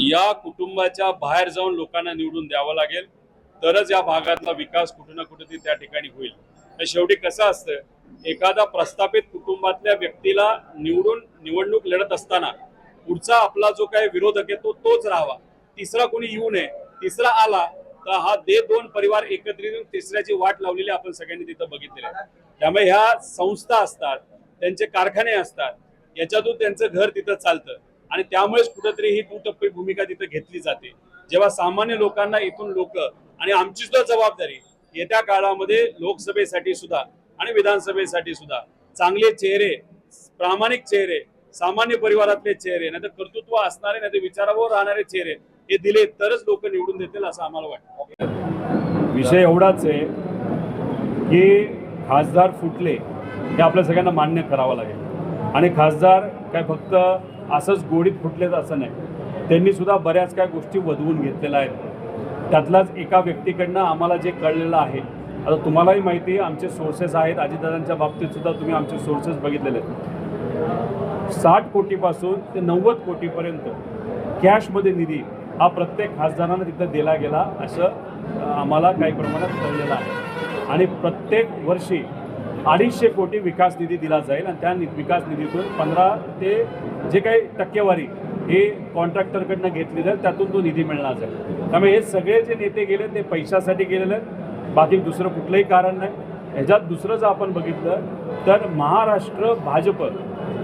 या कुटुंबाच्या बाहेर जाऊन लोकांना निवडून द्यावं लागेल, तरच या भागातला विकास कुठे ना कुठे त्या ठिकाणी होईल। तर शेवटी कसं असतं, एखादा प्रस्थापित कुटुंबातल्या व्यक्तीला निवडणूक लढत असताना पुढचा आपला जो काही विरोधक आहे तोच राहावा, तिसरा कोणी येऊ नये। तिसरा आला तर हा दोन परिवार एकत्रित येऊन तिसऱ्याची वाट लावलेली आपण सगळ्यांनी तिथं बघितलेलं आहे। त्यामुळे ह्या संस्था असतात, त्यांचे कारखाने असतात, याच्यातून त्यांचं घर तिथं चालतं आणि त्यामुळेच कुठेतरी ही दुटप्पी भूमिका तिथं घेतली जाते। जेव्हा सामान्य लोकांना इथून लोक आणि आमची सुद्धा जबाबदारी येत्या काळामध्ये लोकसभेसाठी सुद्धा आणि विधानसभेसाठी सुद्धा चांगले चेहरे, प्रामाणिक चेहरे, सामान्य परिवारातले चेहरे, नाही तर कर्तृत्व असणारे, नाही तर विचारावर राहणारे चेहरे हे दिले तरच लोक निवडून देतील असं आम्हाला वाटतं। विषय एवढाच आहे की खासदार फुटले हे आपल्या सगळ्यांना मान्य करावं लागेल आणि खासदार काय फक्त असंच गोडीत फुटलेच असं नाही, त्यांनी सुद्धा बऱ्याच काय गोष्टी वधवून घेतलेल्या आहेत। त्यातलाच एका व्यक्तीकडनं आम्हाला जे कळलेलं आहे, आता तुम्हालाही माहिती आहे, आमचे सोर्सेस आहेत, अजितदादांच्या बाबतीत सुद्धा तुम्ही आमचे सोर्सेस बघितलेले आहेत। 60 कोटीपासून ते 90 कोटीपर्यंत कॅशमध्ये निधी हा प्रत्येक खासदारांना तिथं दिला गेला असं आम्हाला काही प्रमाणात कळलेलं आहे आणि प्रत्येक वर्षी 250 कोटी विकास निधी दिला जाईल आणि त्या विकास निधीतून 15 ते जे काही टक्केवारी हे कॉन्ट्रॅक्टरकडनं घेतली जाईल, त्यातून तो निधी मिळणार जाईल। त्यामुळे हे सगळे जे नेते गेले ते पैशासाठी गेलेले आहेत, बाकी दुसरं कुठलंही कारण नाही। ह्याच्यात दुसरं जर आपण बघितलं तर महाराष्ट्र भाजप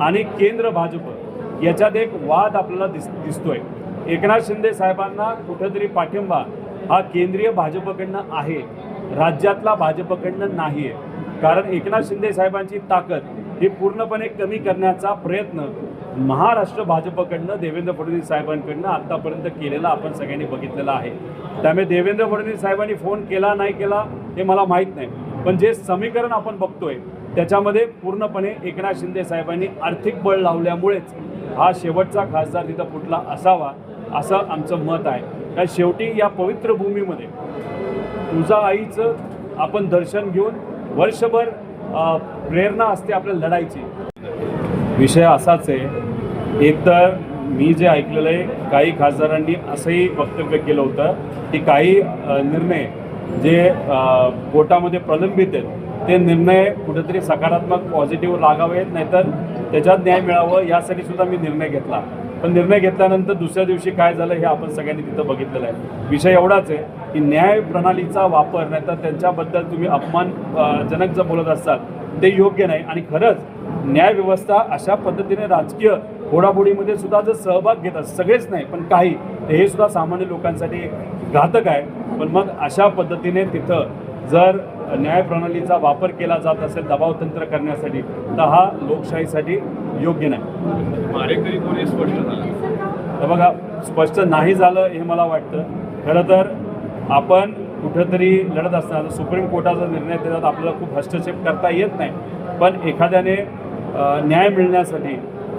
आणि केंद्र भाजप याच्यात एक वाद आपल्याला दिसतोय। एकनाथ शिंदे साहेबांना कुठेतरी पाठिंबा हा केंद्रीय भाजपकडनं आहे, राज्यातला भाजपकडनं नाही आहे। कारण एकनाथ शिंदे साहेबांची ताकद ही पूर्णपणे कमी करण्याचा प्रयत्न महाराष्ट्र भाजपकडनं देवेंद्र फडणवीस साहेबांकडनं आत्तापर्यंत केलेला आपण सगळ्यांनी बघितलेला आहे। त्यामुळे देवेंद्र फडणवीस साहेबांनी फोन केला नाही केला हे मला माहीत नाही, पण जे समीकरण आपण बघतोय त्याच्यामध्ये पूर्णपणे एकनाथ शिंदे साहेबांनी आर्थिक बळ लावल्यामुळेच हा शेवटचा खासदार तिथं फुटला असावा असं आमचं मत आहे। कारण शेवटी या पवित्र भूमीमध्ये तुळजा आईचं आपण दर्शन घेऊन वर्षभर प्रेरणा असते आपल्याला लढायची। विषय असाच आहे, एकतर मी जे ऐकलेलं आहे काही खासदारांनी असंही वक्तव्य केलं होतं की काही निर्णय जे कोर्टामध्ये प्रलंबित आहेत ते निर्णय कुठेतरी सकारात्मक पॉझिटिव्ह लागावेत, नाहीतर त्याच्यात न्याय मिळावं यासाठी सुद्धा मी निर्णय घेतला। पण निर्णय घेतल्यानंतर दुसऱ्या दिवशी काय झालं हे आपण सगळ्यांनी तिथं बघितलेलं आहे। विषय एवढाच आहे की न्याय प्रणालीचा वापर नाहीतर त्यांच्याबद्दल तुम्ही अपमानजनक जर बोलत असाल ते योग्य नाही आणि खरंच न्यायव्यवस्था अशा पद्धतीने राजकीय फोडाफोडीमध्ये सुद्धा जर सहभाग घेतात, सगळेच नाही पण काही, हे सुद्धा सामान्य लोकांसाठी घातक आहे। पण मग अशा पद्धतीने तिथं जर न्यायप्रणालीचा वापर केला जात असेल दबावतंत्र करण्यासाठी तर हा लोकशाहीसाठी योग्य नाही। मारेकरी कोणी स्पष्ट झालं तर बघा, स्पष्ट नाही झालं हे मला वाटतं। खरं तर आपण कुठंतरी लढत असताना सुप्रीम कोर्टाचा निर्णय त्याच्यात आपल्याला खूप हस्तक्षेप करता येत नाही, पण एखाद्याने न्याय मिळण्यासाठी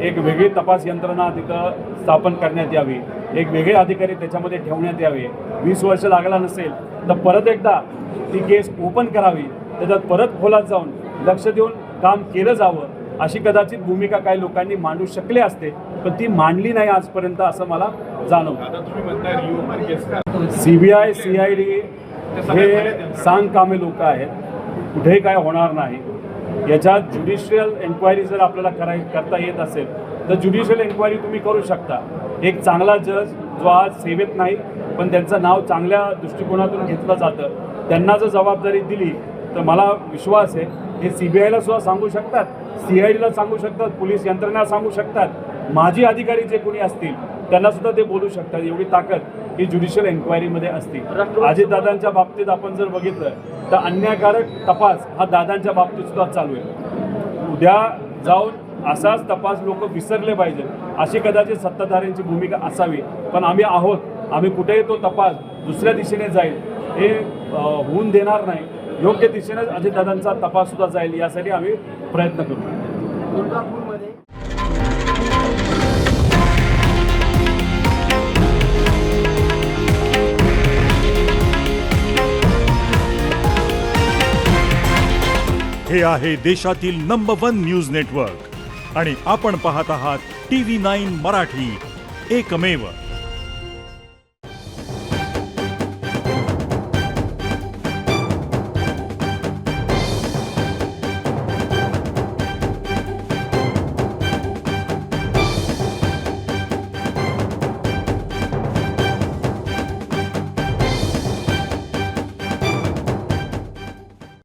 एक वेगळी तपास यंत्रणा तिथं स्थापन करण्यात यावी, एक वेगळे अधिकारी त्याच्यामध्ये ठेवण्यात यावे। 20 वर्ष लागला नसेल तर परत एकदा ती केस ओपन करावी, त्याच्यात परत खोलात जाऊन लक्ष देऊन काम केलं जावं, अशी कदाचित भूमिका काही लोकांनी मांडू शकले असते, पण ती मांडली नाही आजपर्यंत असं मला जाणवतं। CBI CID हे सांगकामे लोक आहेत, कुठेही काय होणार नाही। याच्यात ज्युडिशियल एन्क्वायरी जर आपल्याला करता येत असेल तर ज्युडिशियल एन्क्वायरी तुम्ही करू शकता। एक चांगला जज जो आज सेवेत नाही पण त्यांचं नाव चांगल्या दृष्टिकोनातून घेतलं जातं, त्यांना जर जबाबदारी दिली तर मला विश्वास आहे हे CBIला सुद्धा सांगू शकतात, CIDला सांगू शकतात, पोलीस यंत्रणा सांगू शकतात, माजी अधिकारी जे कोणी असतील त्यांना सुद्धा ते बोलू शकतात। एवढी ताकद ही ज्युडिशियल एन्क्वायरीमध्ये असते। अजितदादांच्या बाबतीत आपण जर बघितलं तर अन्यायकारक तपास हा दादांच्या बाबतीत सुद्धा चालू आहे। उद्या जाऊन असाच तपास लोक विसरले पाहिजे अशी कदाचित सत्ताधाऱ्यांची भूमिका असावी, पण आम्ही आहोत, आम्ही कुठेही तो तपास दुसऱ्या दिशेने जाईल हे होऊन देणार नाही। योग्य दिशेने अजितदादांचा तपास सुद्धा जाईल यासाठी आम्ही प्रयत्न करू। हे आहे देशातील नंबर 1 न्यूज नेटवर्क आणि आपण पाहत आहात TV9 मराठी, एकमेव।